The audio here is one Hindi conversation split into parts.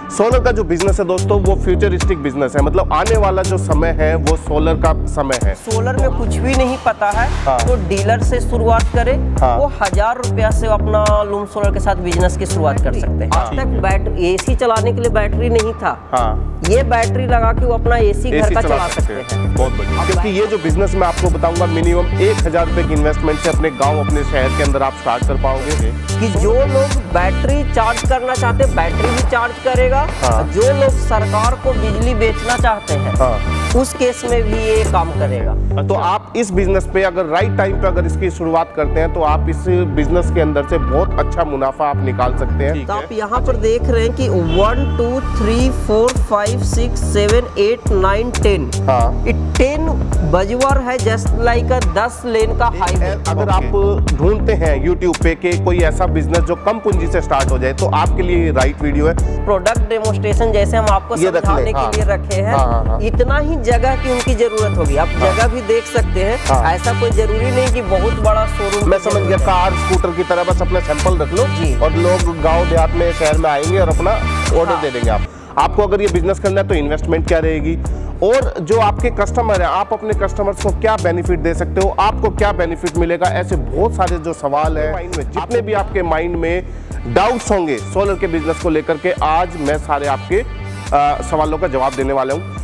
सोलर का जो बिजनेस है दोस्तों वो फ्यूचरिस्टिक बिजनेस है, मतलब आने वाला जो समय है वो सोलर का समय है। सोलर में कुछ भी नहीं पता है हाँ। तो डीलर से शुरुआत करे। हाँ। वो 1000 रुपया से अपना लूम सोलर के साथ बिजनेस की शुरुआत कर सकते हैं। आज तक बैटरी एसी चलाने के लिए बैटरी नहीं था। हाँ। ये बैटरी लगा के वो अपना एसी घर का चला सकते हैं। बहुत बढ़िया। क्योंकि ये जो बिजनेस मैं आपको बताऊंगा मिनिमम 1000 रुपए की इन्वेस्टमेंट से अपने गांव अपने शहर के अंदर आप स्टार्ट कर पाओगे। कि जो लोग बैटरी चार्ज करना चाहते हैं बैटरी भी चार्ज करेगा। हाँ। जो लोग सरकार को बिजली बेचना चाहते हैं हाँ। उस केस में भी ये काम करेगा। तो आप इस बिजनेस पे अगर राइट टाइम पे अगर इसकी शुरुआत करते हैं तो आप इस बिजनेस के अंदर से बहुत अच्छा मुनाफा आप निकाल सकते हैं। तो आप यहाँ पर देख रहे हैं कि 1 2 3 4 5 6 7 8 9 10। हाँ। 10 बजवर है जस्ट लाइक 10 लेन का हाईवे। अगर आप ढूंढते हैं YouTube पे कि कोई ऐसा बिजनेस जो कम पूंजी से स्टार्ट हो जाए तो आपके लिए राइट वीडियो है। प्रोडक्ट डेमोस्ट्रेशन जैसे हम आपको समझाने के लिए रखे हैं। हाँ। इतना ही जगह की उनकी जरूरत होगी। आप जगह भी देख सकते हैं। हाँ। ऐसा कोई जरूरी नहीं कि बहुत बड़ा शोरूम। मैं समझ गया, कार स्कूटर की तरह बस अपना सैंपल रख लो जी। और लोग गांव देहात में शहर में आएंगे और अपना ऑर्डर हाँ। दे देंगे। आपको अगर ये बिजनेस करना है तो इन्वेस्टमेंट क्या रहेगी और जो आपके कस्टमर है आप अपने कस्टमर्स को क्या बेनिफिट दे सकते हो, आपको क्या बेनिफिट मिलेगा, ऐसे बहुत सारे जो सवाल है माइंड में जितने भी आपके माइंड में डाउट्स होंगे सोलर के बिजनेस को लेकर के, आज मैं सारे आपके सवालों का जवाब देने वाला हूँ।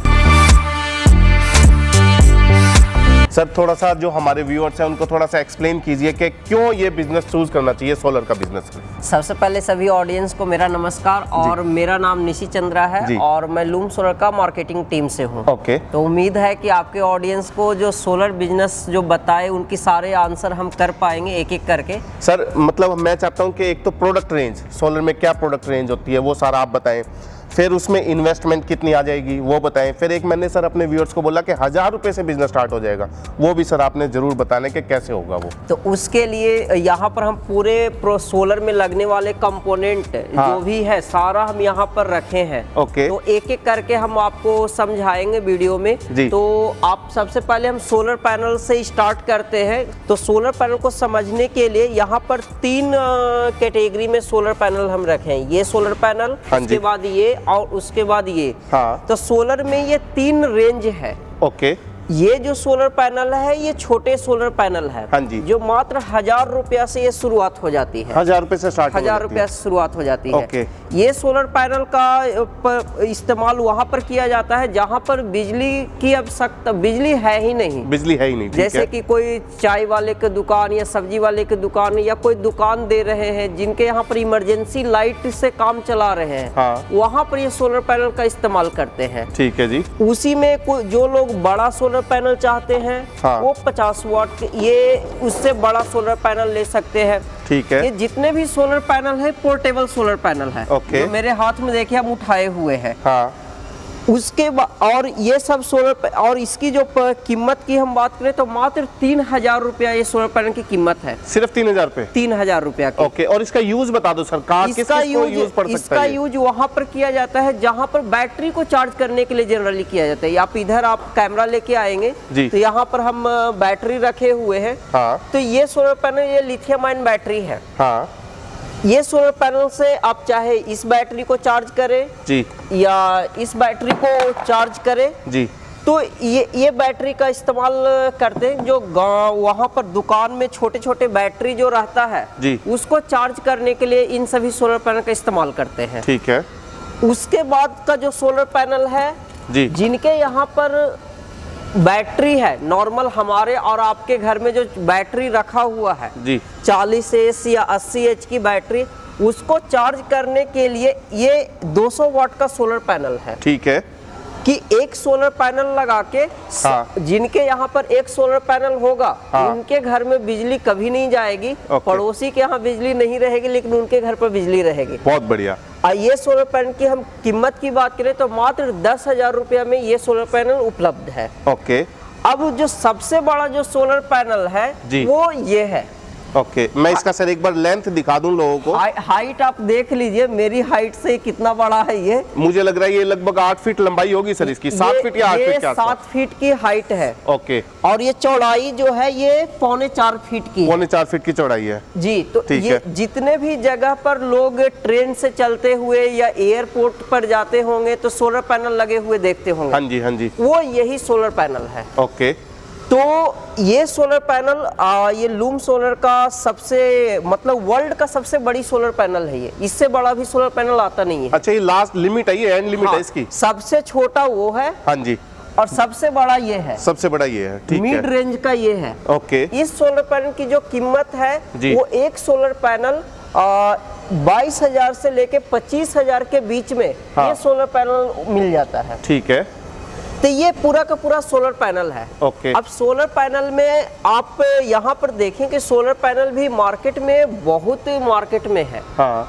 सर थोड़ा सा जो हमारे व्यूअर्स हैं उनको थोड़ा सा एक्सप्लेन कीजिए कि क्यों ये बिजनेस चूज करना चाहिए सोलर का बिजनेस। सबसे पहले सभी ऑडियंस को मेरा नमस्कार और मेरा नाम निशी चंद्रा है और मैं लूम सोलर का मार्केटिंग टीम से हूँ। ओके। तो उम्मीद है कि आपके ऑडियंस को जो सोलर बिजनेस जो बताए उनकी सारे आंसर हम कर पाएंगे एक एक करके। सर मतलब मैं चाहता हूँ कि एक तो प्रोडक्ट रेंज, सोलर में क्या प्रोडक्ट रेंज होती है वो सारा आप बताएं, फिर उसमें इन्वेस्टमेंट कितनी आ जाएगी वो बताएं, फिर एक मैंने सर अपने व्यूअर्स को बोला कि 1000 रुपए से बिजनेस स्टार्ट हो जाएगा, वो भी सर आपने जरूर बताने कि कैसे होगा वो। तो उसके लिए यहाँ पर हम पूरे सोलर में लगने वाले कंपोनेंट जो भी है सारा हम यहाँ पर रखे हैं। ओके। तो एक एक करके हम आपको समझाएंगे वीडियो में जी। तो आप सबसे पहले हम सोलर पैनल से स्टार्ट करते हैं। तो सोलर पैनल को समझने के लिए यहाँ पर 3 कैटेगरी में सोलर पैनल हम रखे हैं। ये सोलर पैनल, उसके बाद ये और उसके बाद ये। हाँ। तो सोलर में ये 3 रेंज है। ओके। ये जो सोलर पैनल है ये छोटे सोलर पैनल है। हाँ जी। जो मात्र 1000 रुपया से ये शुरुआत हो जाती है। 1000 रुपए से स्टार्ट 1000 रुपया से शुरुआत हो जाती है। ओके। ये सोलर पैनल का इस्तेमाल वहाँ पर किया जाता है जहाँ पर बिजली की आवश्यकता, बिजली है ही नहीं। बिजली है ही नहीं। जैसे कि कोई चाय वाले की दुकान या सब्जी वाले की दुकान या कोई दुकान दे रहे हैं जिनके यहाँ पर इमरजेंसी लाइट से काम चला रहे हैं। हाँ। वहाँ पर ये सोलर पैनल का इस्तेमाल करते हैं। ठीक है जी। उसी में जो लोग बड़ा सोलर पैनल चाहते हैं हाँ। वो 50 वाट के, ये उससे बड़ा सोलर पैनल ले सकते हैं। ठीक है। ये जितने भी सोलर पैनल है पोर्टेबल सोलर पैनल है। ओके। जो मेरे हाथ में देखिए हम उठाए हुए हैं। हाँ। उसके बाद और ये सब सोलर और इसकी जो कीमत की हम बात करें तो मात्र 3000 रुपया ये सोलर पैनल की कीमत है। सिर्फ 3000 पे? 3000 रुपया की। ओके। और इसका यूज बता दो सर, इसका यूज वहाँ पर किया जाता है जहाँ पर बैटरी को चार्ज करने के लिए जनरली किया जाता है। आप इधर आप कैमरा लेके आएंगे तो यहाँ पर हम बैटरी रखे हुए हैं। हाँ। तो ये सोलर पैनल ये लिथियम आयन बैटरी है। हाँ। ये सोलर पैनल से आप चाहे इस बैटरी को चार्ज करें जी या इस बैटरी को चार्ज करें जी। तो ये बैटरी का इस्तेमाल करते हैं जो गाँव वहाँ पर दुकान में छोटे छोटे बैटरी जो रहता है जी उसको चार्ज करने के लिए इन सभी सोलर पैनल का इस्तेमाल करते हैं। ठीक है। उसके बाद का जो सोलर पैनल है जी जिनके यहाँ पर बैटरी है नॉर्मल हमारे और आपके घर में जो बैटरी रखा हुआ है जी 40 या 80 की बैटरी, उसको चार्ज करने के लिए ये 200 वाट का सोलर पैनल है। ठीक है। कि एक सोलर पैनल लगा के हाँ। जिनके यहाँ पर एक सोलर पैनल होगा हाँ। उनके घर में बिजली कभी नहीं जाएगी। पड़ोसी के यहाँ बिजली नहीं रहेगी लेकिन उनके घर पर बिजली रहेगी। बहुत बढ़िया। ये सोलर पैनल की हम कीमत की बात करें तो मात्र 10,000 रुपया में ये सोलर पैनल उपलब्ध है। ओके। अब जो सबसे बड़ा जो सोलर पैनल है वो ये है। ओके, मैं इसका सर एक बार लेंथ दिखा दूं लोगों को। हाइट आप देख लीजिए, मेरी हाइट से कितना बड़ा है ये। मुझे लग रहा है ये लगभग 8 फीट लंबाई होगी सर इसकी, 7 फीट या 8 फीट के आसपास। 7 फीट की हाइट है। ओके, और ये चौड़ाई जो है ये 3.25 फीट की, 3.25 फीट की चौड़ाई है जी। तो ये जितने भी जगह पर लोग ट्रेन से चलते हुए या एयरपोर्ट पर जाते होंगे तो सोलर पैनल लगे हुए देखते होंगे। हाँ जी, हाँ जी, वो यही सोलर पैनल है। ओके। तो ये सोलर पैनल ये लूम सोलर का सबसे मतलब वर्ल्ड का सबसे बड़ी सोलर पैनल है ये। इससे बड़ा भी सोलर पैनल आता नहीं है। अच्छा, ये लास्ट लिमिट है, ये एंड लिमिट है इसकी? सबसे छोटा वो है, हाँ जी, और सबसे बड़ा ये है। सबसे बड़ा ये है, ठीक है। मिड रेंज का ये है। ओके। इस सोलर पैनल की जो कीमत है वो एक सोलर पैनल 22,000 से लेके 25,000 के बीच में ये सोलर पैनल मिल जाता है। ठीक है। तो ये पूरा का पूरा सोलर पैनल है। ओके। अब सोलर पैनल में आप यहाँ पर देखें कि सोलर पैनल भी मार्केट में बहुत मार्केट में है। हाँ।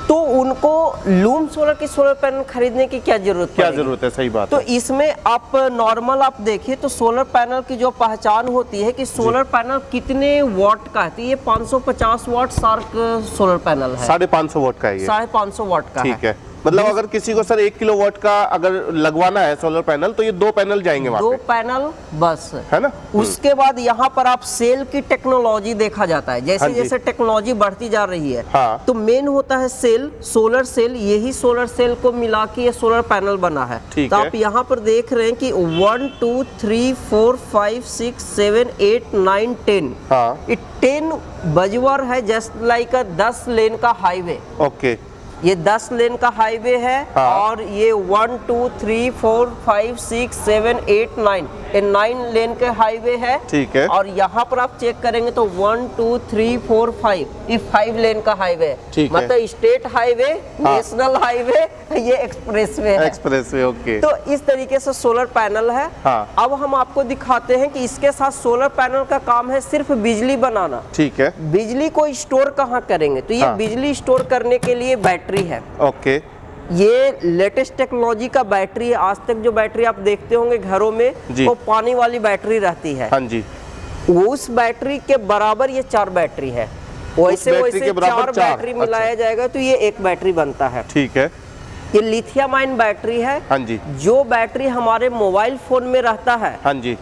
तो उनको लूम सोलर की सोलर पैनल खरीदने की क्या जरूरत क्या जरूरत है? सही बात तो है। इसमें आप नॉर्मल आप देखिए तो सोलर पैनल की जो पहचान होती है कि सोलर पैनल कितने वॉट का है, तो ये 550 वॉट सार्क सोलर पैनल है। 550 वॉट का है ये? 550 वॉट का ठीक है। मतलब अगर किसी को सर 1 किलोवाट का अगर लगवाना है सोलर पैनल तो ये 2 पैनल जाएंगे वहाँ पे? 2 पैनल बस, है ना। उसके बाद यहाँ पर आप सेल की टेक्नोलॉजी देखा जाता है। जैसे जैसे टेक्नोलॉजी बढ़ती जा रही है तो मेन होता है सेल, सोलर सेल। यही सोलर सेल को मिला के ये सोलर पैनल बना है। तो आप यहाँ पर देख रहे हैं कि 1 2 3 4 5 6 7 8 9 10 10 बजवर है, जस्ट लाइक 10 लेन का हाईवे। ओके, ये 10 लेन का हाईवे है। और ये 1 2 3 4 5 6 7 8 9 ये 9 लेन के हाईवे है। ठीक है। और यहाँ पर आप चेक करेंगे तो 1 2 3 4 5 ये 5 लेन का हाईवे है। मतलब स्टेट हाईवे, नेशनल हाईवे, ये एक्सप्रेसवे है। Expressway, okay. तो इस तरीके से सोलर पैनल है। अब हम आपको दिखाते हैं कि इसके साथ सोलर पैनल का काम है सिर्फ बिजली बनाना। ठीक है। बिजली को स्टोर कहाँ करेंगे? तो ये बिजली स्टोर करने के लिए बैटरी है। ओके। ये लेटेस्ट टेक्नोलॉजी का बैटरी है। आज तक जो बैटरी आप देखते होंगे घरों में वो पानी वाली बैटरी रहती है। हाँ जी। उस बैटरी के बराबर ये 4 बैटरी है। वैसे 4 बैटरी मिलाया जाएगा तो ये एक बैटरी बनता है। ठीक है। ये लिथियम आयन बैटरी है। हाँ जी। जो बैटरी हमारे मोबाइल फोन में रहता है, हाँ जी,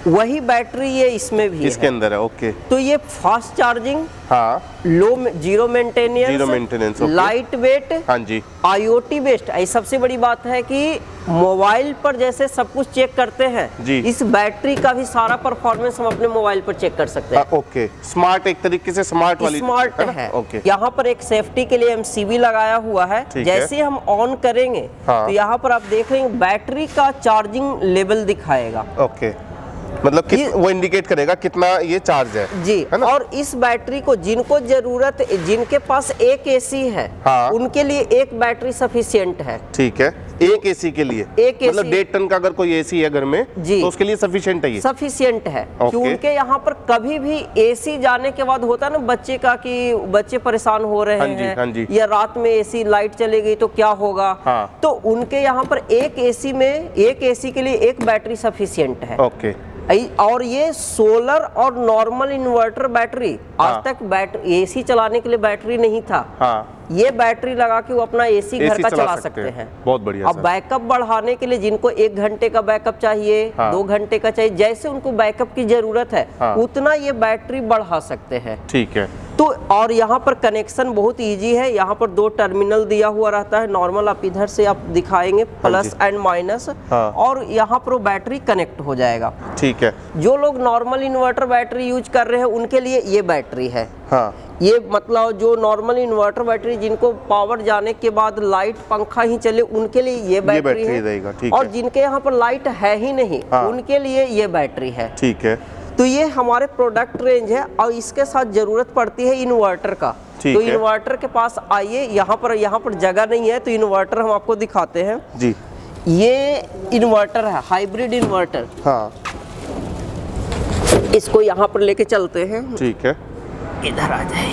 वही बैटरी ये इसमें भी इसके अंदर है। ओके। तो ये fast charging, zero maintenance, light weight, हाँ जी, IoT बेस्ड। सबसे बड़ी बात है कि मोबाइल पर जैसे सब कुछ चेक करते हैं जी, इस बैटरी का भी सारा परफॉर्मेंस हम अपने मोबाइल पर चेक कर सकते हैं। ओके। स्मार्ट, एक तरीके से स्मार्ट वाली है। ओके। यहाँ पर एक सेफ्टी के लिए MCB लगाया हुआ है। जैसे हम ऑन करेंगे तो यहाँ पर आप देख रहे हैं बैटरी का चार्जिंग लेवल दिखाएगा। ओके, मतलब वो इंडिकेट करेगा कितना ये चार्ज है जी। है ना? और इस बैटरी को जिनको जरूरत, जिनके पास एक AC है उनके लिए एक बैटरी सफिशिएंट है। ठीक है। एक AC के लिए एक मतलब 1.5 टन का अगर कोई AC है घर में तो उसके लिए सफिशिएंट है ये? सफिशिएंट है। क्योंकि यहाँ पर कभी भी AC जाने के बाद होता है ना बच्चे का कि बच्चे परेशान हो रहे हैं या रात में AC लाइट चली गई तो क्या होगा। तो उनके यहाँ पर एक AC के लिए एक बैटरी सफिशिएंट है। ओके। और ये सोलर और नॉर्मल इन्वर्टर बैटरी, आज तक AC चलाने के लिए बैटरी नहीं था। ये बैटरी लगा के वो अपना AC घर का चला सकते हैं। बहुत बढ़िया। अब बैकअप बढ़ाने के लिए जिनको 1 घंटे का बैकअप चाहिए, 2 घंटे का चाहिए, जैसे उनको बैकअप की जरूरत है उतना ये बैटरी बढ़ा सकते हैं। ठीक है। तो और यहाँ पर कनेक्शन बहुत इजी है। यहाँ पर 2 टर्मिनल दिया हुआ रहता है। नॉर्मल आप इधर से आप दिखाएंगे प्लस एंड माइनस, और यहाँ पर वो बैटरी कनेक्ट हो जाएगा। ठीक है। जो लोग नॉर्मल इन्वर्टर बैटरी यूज कर रहे हैं उनके लिए ये बैटरी है। ये मतलब जो नॉर्मल इन्वर्टर बैटरी जिनको पावर जाने के बाद लाइट पंखा ही चले उनके लिए ये बैटरी है। और जिनके यहाँ पर लाइट है ही नहीं उनके लिए ये बैटरी है। ठीक है। तो ये हमारे प्रोडक्ट रेंज है। और इसके साथ जरूरत पड़ती है इन्वर्टर का। तो इन्वर्टर के पास आइए। यहाँ पर जगह नहीं है तो इन्वर्टर हम आपको दिखाते हैं जी। ये इन्वर्टर है, हाइब्रिड इन्वर्टर। इसको यहाँ पर लेके चलते हैं। ठीक है। इधर आ जाए।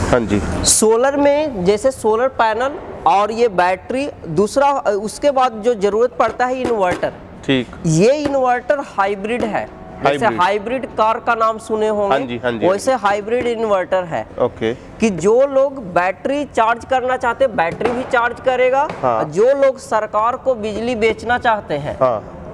हाँ जी। सोलर में जैसे सोलर पैनल और ये बैटरी, दूसरा उसके बाद जो जरूरत पड़ता है इन्वर्टर। ठीक। ये इन्वर्टर हाइब्रिड है। जैसे हाइब्रिड कार का नाम सुने होंगे, वैसे हाइब्रिड इन्वर्टर है। ओके। कि जो लोग बैटरी चार्ज करना चाहते हैं बैटरी भी चार्ज करेगा। जो लोग सरकार को बिजली बेचना चाहते हैं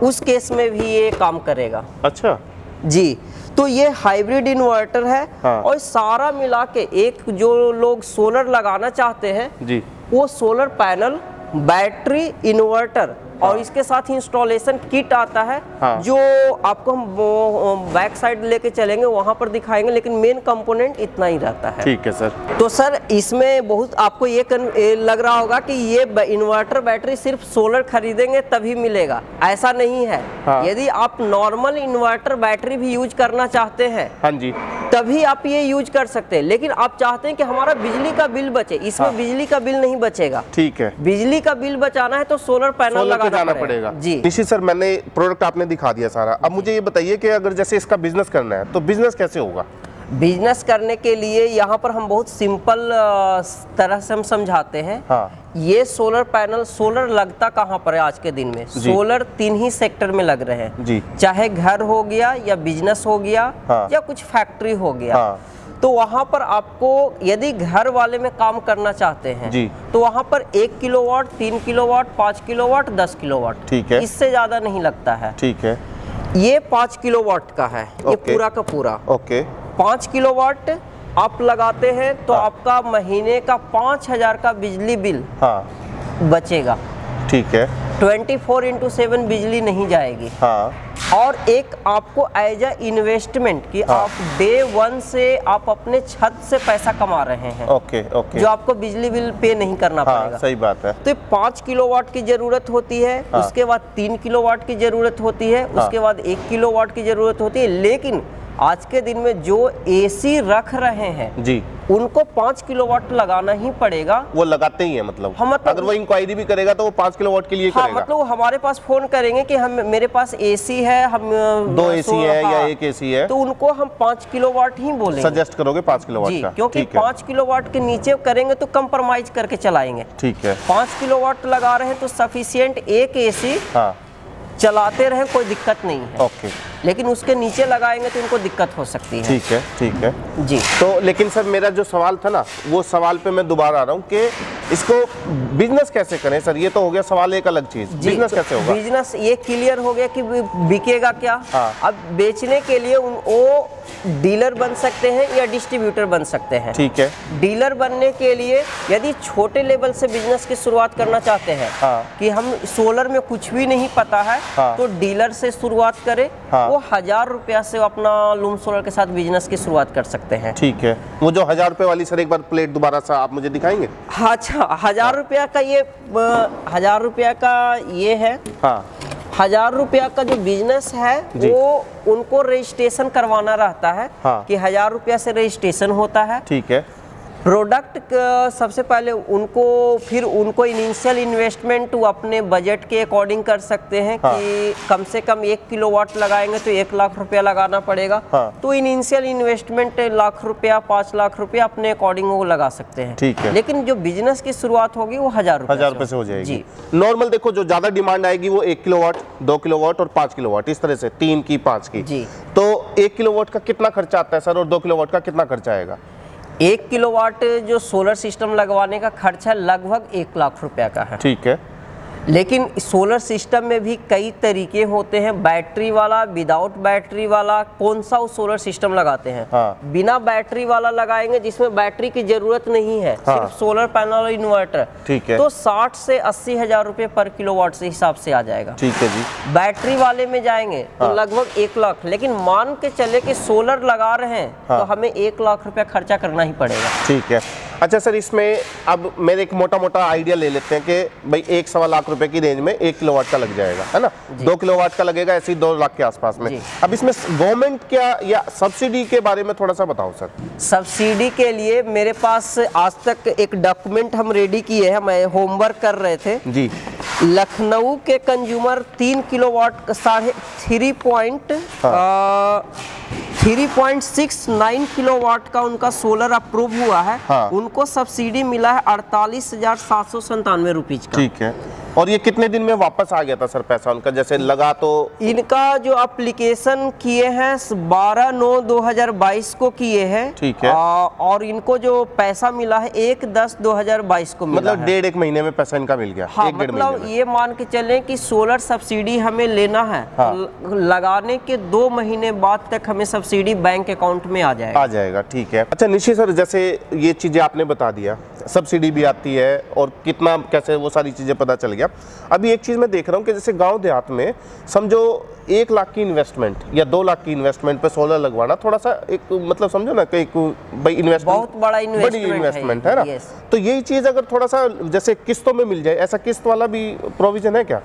उस केस में भी ये काम करेगा। अच्छा जी, तो ये हाइब्रिड इन्वर्टर है। और सारा मिला के एक जो लोग सोलर लगाना चाहते हैं जी, वो सोलर पैनल, बैटरी, इन्वर्टर और इसके साथ ही इंस्टॉलेशन किट आता है जो आपको हम बैक साइड लेके चलेंगे वहां पर दिखाएंगे, लेकिन मेन कंपोनेंट इतना ही रहता है। ठीक है सर। तो सर इसमें बहुत आपको ये लग रहा होगा कि ये इन्वर्टर बैटरी सिर्फ सोलर खरीदेंगे तभी मिलेगा, ऐसा नहीं है। यदि आप नॉर्मल इन्वर्टर बैटरी भी यूज करना चाहते हैं तभी आप ये यूज कर सकते हैं, लेकिन आप चाहते हैं कि हमारा बिजली का बिल बचे, इसमें बिजली का बिल नहीं बचेगा। ठीक है, बिजली का बिल बचाना है तो सोलर पैनल लगाना पड़ेगा। जी निश्चित सर, मैंने प्रोडक्ट आपने दिखा दिया सारा। अब मुझे ये बताइए कि अगर जैसे इसका बिजनेस करना है तो बिजनेस कैसे होगा? बिजनेस करने के लिए यहाँ पर हम बहुत सिंपल तरह से हम समझाते हैं। ये सोलर पैनल, सोलर लगता कहाँ पर है आज के दिन में? सोलर 3 ही सेक्टर में लग रहे हैं जी। चाहे घर हो गया या बिजनेस हो गया या कुछ फैक्ट्री हो गया। तो वहाँ पर आपको यदि घर वाले में काम करना चाहते हैं जी, तो वहाँ पर 1 किलोवाट, 3 किलोवाट, 5 किलोवाट, 10 किलोवाट, ठीक है, इससे ज्यादा नहीं लगता है। ठीक है, ये 5 किलोवाट का है, ये पूरा का पूरा। ओके, 5 किलोवाट आप लगाते हैं तो आपका महीने का 5000 का बिजली बिल बचेगा। ठीक है, 24/7 बिजली नहीं जाएगी। और एक आपको एज ए इन्वेस्टमेंट कि आप डे 1 से आप अपने छत से पैसा कमा रहे हैं। ओके, जो आपको बिजली बिल पे नहीं करना पड़ेगा। सही बात है। तो 5 किलोवाट की जरूरत होती है, उसके बाद 3 किलोवाट की जरूरत होती है, उसके बाद 1 किलोवाट की जरूरत होती है। लेकिन आज के दिन में जो एसी रख रहे हैं जी, उनको 5 किलोवाट लगाना ही पड़ेगा। वो लगाते ही है मतलब? अगर वो इंक्वायरी भी करेगा तो वो 5 किलोवाट के लिए करेगा। मतलब वो हमारे पास फोन करेंगे कि हम मेरे पास एसी है, हम 2 एसी है या 1 एसी है, तो उनको हम 5 किलोवाट ही बोलेंगे। सजेस्ट करोगे 5 किलोवाट का? क्योंकि 5 किलोवाट के नीचे करेंगे तो कंप्रोमाइज करके चलाएंगे। ठीक है, 5 किलोवाट लगा रहे हैं तो सफिशिएंट 1 एसी चलाते रहे, कोई दिक्कत नहीं है। ओके, लेकिन उसके नीचे लगाएंगे तो उनको दिक्कत हो सकती है। ठीक है, ठीक है जी। तो लेकिन सर मेरा जो सवाल था ना, वो सवाल पे मैं दोबारा आ रहा हूँ कि इसको बिजनेस कैसे करें सर? ये तो हो गया सवाल, एक अलग चीज, बिजनेस कैसे होगा? बिजनेस ये क्लियर हो गया कि बिकेगा क्या। अब बेचने के लिए वो डीलर बन सकते हैं या डिस्ट्रीब्यूटर बन सकते हैं। ठीक है, डीलर बनने के लिए यदि छोटे लेवल से बिजनेस की शुरुआत करना चाहते हैं कि हम सोलर में कुछ भी नहीं पता है तो डीलर से शुरुआत करें। वो 1000 रुपया से अपना लूम सोलर के साथ बिजनेस की शुरुआत कर सकते हैं। ठीक है, वो जो 1000 रुपए वाली सर एक बार प्लेट दोबारा सा आप मुझे दिखाएंगे? अच्छा, 1000 रुपया का ये 1000 रुपया का ये है। 1000 रुपया का जो बिजनेस है वो उनको रजिस्ट्रेशन करवाना रहता है कि 1000 रुपया से रजिस्ट्रेशन होता है। ठीक है, प्रोडक्ट सबसे पहले उनको, फिर उनको इनिशियल इन्वेस्टमेंट वो अपने बजट के अकॉर्डिंग कर सकते हैं कि कम से कम 1 किलोवाट लगाएंगे तो 1 लाख रुपया लगाना पड़ेगा। तो इनिशियल इन्वेस्टमेंट 1 लाख रुपया, 5 लाख रुपया अपने अकॉर्डिंग वो लगा सकते हैं। ठीक है, लेकिन जो बिजनेस की शुरुआत होगी वो 1000 रुपये से हो जाएगी जी। नॉर्मल देखो, जो ज्यादा डिमांड आएगी वो 1 किलोवाट, 2 किलोवाट और 5 किलोवाट, इस तरह से 3 की 5 की जी। तो 1 किलोवाट का कितना खर्चा आता है सर, और 2 किलोवाट का कितना खर्चा आएगा? 1 किलोवाट जो सोलर सिस्टम लगवाने का खर्चा लगभग 1 लाख रुपया का है। ठीक है, लेकिन सोलर सिस्टम में भी कई तरीके होते हैं, बैटरी वाला, विदाउट बैटरी वाला। कौन सा वो सोलर सिस्टम लगाते हैं? बिना बैटरी वाला लगाएंगे जिसमें बैटरी की जरूरत नहीं है, सिर्फ सोलर पैनल और इन्वर्टर। ठीक है, तो 60 से 80 हजार रुपए पर किलोवाट से हिसाब से आ जाएगा। ठीक है जी। बैटरी वाले में जाएंगे तो लगभग 1 लाख, लेकिन मान के चले कि सोलर लगा रहे हैं तो हमें 1 लाख रुपया खर्चा करना ही पड़ेगा। ठीक है, अच्छा सर, इसमें अब मेरे एक मोटा मोटा आइडिया ले लेते हैं कि भाई 1-1.25 लाख रुपए की रेंज में 1 किलोवाट का लग जाएगा, है ना? 2 किलोवाट का लगेगा, ऐसे ही 2 लाख के आसपास में। अब इसमें गवर्नमेंट क्या या सब्सिडी के बारे में थोड़ा सा बताओ सर। सब्सिडी के लिए मेरे पास आज तक एक डॉक्यूमेंट हम रेडी किए हैं, मैं होमवर्क कर रहे थे जी। लखनऊ के कंज्यूमर 3 किलोवाट 3.69 किलोवाट का उनका सोलर अप्रूव हुआ है। उनको सब्सिडी मिला है 48,797 रुपीज का। ठीक है, और ये कितने दिन में वापस आ गया था सर पैसा उनका, जैसे लगा तो? इनका जो एप्लीकेशन किए हैं 12/9/2022 को किए हैं। ठीक है। और इनको जो पैसा मिला है 1/10/2022 को मिला मतलब है। 1.5 महीने में पैसा इनका मिल गया। हाँ, 1.5 मतलब महीने में। ये मान के चलें कि सोलर सब्सिडी हमें लेना है। हाँ। लगाने के 2 महीने बाद तक हमें सब्सिडी बैंक अकाउंट में आ जाएगा। ठीक है। अच्छा निशी सर, जैसे ये चीजें आपने बता दिया, सब्सिडी भी आती है और कितना कैसे वो सारी चीजें पता चल गया। अभी एक चीज मैं देख रहा हूँ कि जैसे गांव देहात में समझो 1 लाख की इन्वेस्टमेंट या 2 लाख की इन्वेस्टमेंट पे सोलर लगवाना थोड़ा सा एक मतलब समझो ना कि भाई इन्वेस्टमेंट बहुत बड़ा इन्वेस्टमेंट है ना। यस। तो यही चीज अगर थोड़ा सा जैसे किस्तों में मिल जाए, ऐसा किस्त वाला भी प्रोविजन है क्या?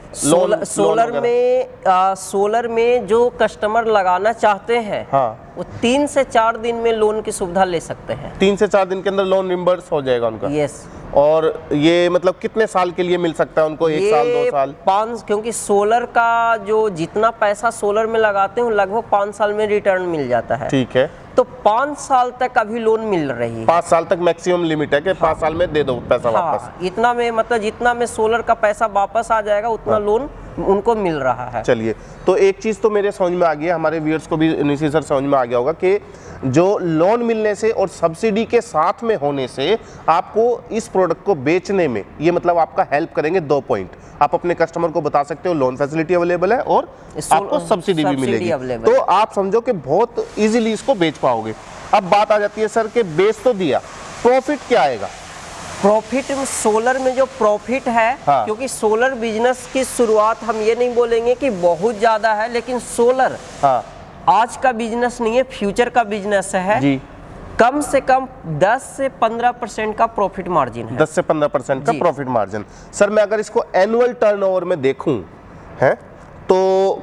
सोलर में जो कस्टमर लगाना चाहते हैं, हाँ, वो 3 से 4 दिन में लोन की सुविधा ले सकते हैं। 3 से 4 दिन के अंदर लोन रिम्बर्स हो जाएगा उनका। यस। और ये मतलब कितने साल के लिए मिल सकता है उनको? 1 साल 2 साल? 5, क्योंकि सोलर का जो जितना पैसा सोलर में लगाते हैं लगभग 5 साल में रिटर्न मिल जाता है। ठीक है। तो 5 साल तक अभी लोन मिल रही है। 5 साल तक मैक्सिमम लिमिट है कि 5 साल में दे दो पैसा वापस। हाँ, इतना में मतलब जितना में सोलर का पैसा वापस आ जाएगा उतना लोन उनको मिल रहा है। चलिए, तो एक चीज तो मेरे समझ में आ गई है, हमारे व्यूअर्स को भी निशी सर समझ में आ गया होगा कि जो लोन मिलने से और सब्सिडी के साथ में होने से आपको इस प्रोडक्ट को बेचने में ये मतलब आपका हेल्प करेंगे 2 पॉइंट। आप अपने कस्टमर को बता सकते हो लोन फैसिलिटी अवेलेबल है और आपको सब्सिडी भी मिलेगी, तो आप समझो कि बहुत इजीली इसको बेच पाओगे। अब बात आ जाती है सर कि बेच तो दिया, प्रॉफिट क्या आएगा? प्रॉफिट सोलर में जो प्रॉफिट है, हाँ। क्योंकि सोलर बिजनेस की शुरुआत हम ये नहीं बोलेंगे कि बहुत ज्यादा है, लेकिन सोलर हाँ, आज का बिजनेस नहीं है, फ्यूचर का बिजनेस है जी। कम से कम 10 से 15% का प्रॉफिट मार्जिन है। 10 से 15% का प्रॉफिट मार्जिन। सर मैं अगर इसको एनुअल टर्नओवर में देखूं है तो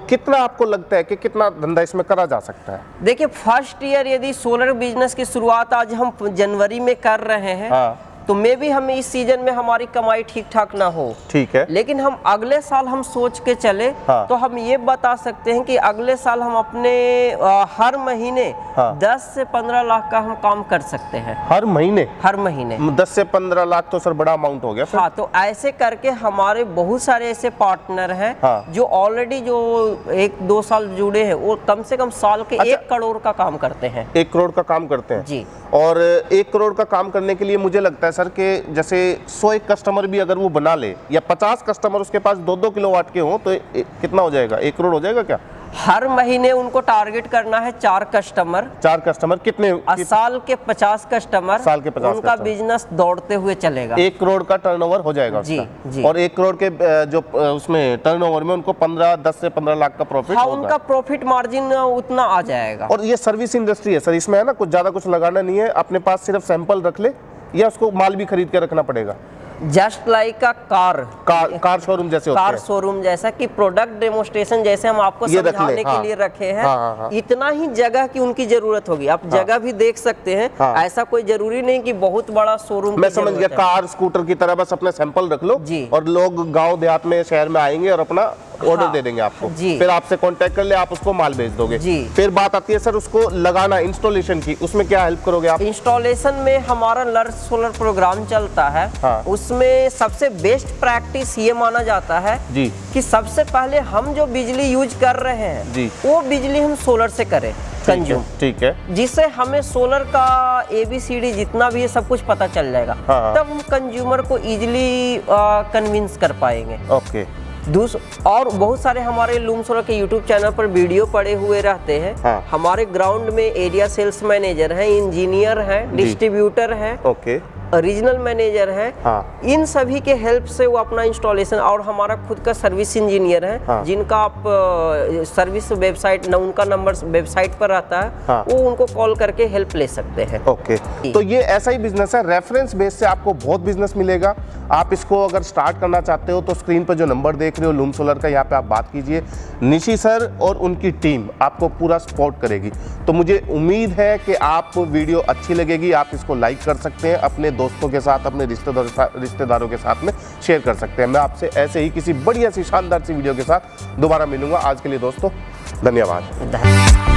कितना आपको लगता है कि कितना धंधा इसमें करा जा सकता है? देखिए, फर्स्ट ईयर यदि सोलर बिजनेस की शुरुआत आज हम जनवरी में कर रहे हैं, हाँ, तो मे भी हमें इस सीजन में हमारी कमाई ठीक ठाक ना हो। ठीक है। लेकिन हम अगले साल हम सोच के चले, हाँ। तो हम ये बता सकते हैं कि अगले साल हम अपने हर महीने हाँ। 10 से 15 लाख का हम काम कर सकते हैं। हर महीने? हर महीने 10 से 15 लाख तो सर बड़ा अमाउंट हो गया सर। हाँ, तो ऐसे करके हमारे बहुत सारे ऐसे पार्टनर हैं, हाँ। जो ऑलरेडी जो 1-2 साल जुड़े हैं, वो कम से कम साल के 1 करोड़ का काम करते हैं। 1 करोड़ का काम करते हैं जी। और 1 करोड़ का काम करने के लिए मुझे लगता है सर कि जैसे 100 कस्टमर भी अगर वो बना ले या 50 कस्टमर उसके पास 2-2 किलोवाट के हों तो कितना हो जाएगा? 1 करोड़ हो जाएगा क्या? हर महीने उनको टारगेट करना है 4 कस्टमर। 4 कस्टमर कितने? साल के 50 कस्टमर। साल के 50 उनका बिजनेस दौड़ते हुए चलेगा। 1 करोड़ का टर्नओवर हो जाएगा जी, उसका। जी। और 1 करोड़ के जो उसमें टर्नओवर में उनको 10 से 15 लाख का प्रॉफिट हाँ, होगा। उनका प्रॉफिट मार्जिन उतना आ जाएगा। और ये सर्विस इंडस्ट्री है सर, इसमें है ना कुछ ज्यादा कुछ लगाना नहीं है, अपने पास सिर्फ सैंपल रख ले या उसको माल भी खरीद के रखना पड़ेगा? Just like a car showroom जैसे होते कार हैं। शोरूम जैसा कि प्रोडक्ट डेमोस्ट्रेशन जैसे हम आपको ये रख ले, समझाने हाँ। के लिए रखे हैं, हाँ, हाँ। इतना ही जगह की उनकी जरूरत होगी। आप जगह भी देख सकते हैं। हाँ। ऐसा कोई जरूरी नहीं कि बहुत बड़ा शोरूम मैं समझ गया, कार स्कूटर की तरह बस अपने सैंपल रख लो जी। और लोग गांव देहात में शहर में आएंगे और अपना ऑर्डर दे देंगे आपको जी। फिर आपसे कांटेक्ट कर ले, आप उसको माल भेज दोगे जी। फिर बात आती है सर उसको लगाना, इंस्टॉलेशन की, उसमें क्या हेल्प करोगे आप? इंस्टॉलेशन में हमारा लर्ज सोलर प्रोग्राम चलता है। हाँ। उसमें सबसे बेस्ट प्रैक्टिस ये माना जाता है जी कि सबसे पहले हम जो बिजली यूज कर रहे हैं जी। वो बिजली हम सोलर से करें कंज्यूम, ठीक है। जिससे हमें सोलर का ABCD जितना भी है सब कुछ पता चल जाएगा। हाँ। तब हम कंज्यूमर को इजीली कन्विंस कर पाएंगे। ओके। और बहुत सारे हमारे लूम सोलर के YouTube चैनल पर वीडियो पड़े हुए रहते हैं। हाँ। हमारे ग्राउंड में एरिया सेल्स मैनेजर हैं, इंजीनियर हैं, डिस्ट्रीब्यूटर हैं, ओके, रीजनल मैनेजर है। हाँ। इन सभी के हेल्प से वो अपना इंस्टॉलेशन, और हमारा खुद का सर्विस इंजीनियर है। हाँ। जिनका आप सर्विस वेबसाइट न उनका नंबर वेबसाइट पर रहता है। हाँ। वो उनको कॉल करके हेल्प ले सकते हैं। ओके। तो ये ऐसा ही बिजनेस है, रेफरेंस बेस से आपको बहुत बिजनेस मिलेगा। आप इसको अगर स्टार्ट करना चाहते हो तो स्क्रीन पर जो नंबर देख रहे हो लूम सोलर का, यहाँ पे आप बात कीजिए। निशी सर और उनकी टीम आपको पूरा सपोर्ट करेगी। तो मुझे उम्मीद है कि आपको वीडियो अच्छी लगेगी, आप इसको लाइक कर सकते हैं, अपने दोस्तों के साथ, अपने रिश्तेदारों के साथ में शेयर कर सकते हैं। मैं आपसे ऐसे ही किसी बढ़िया सी शानदार सी वीडियो के साथ दोबारा मिलूंगा। आज के लिए दोस्तों धन्यवाद।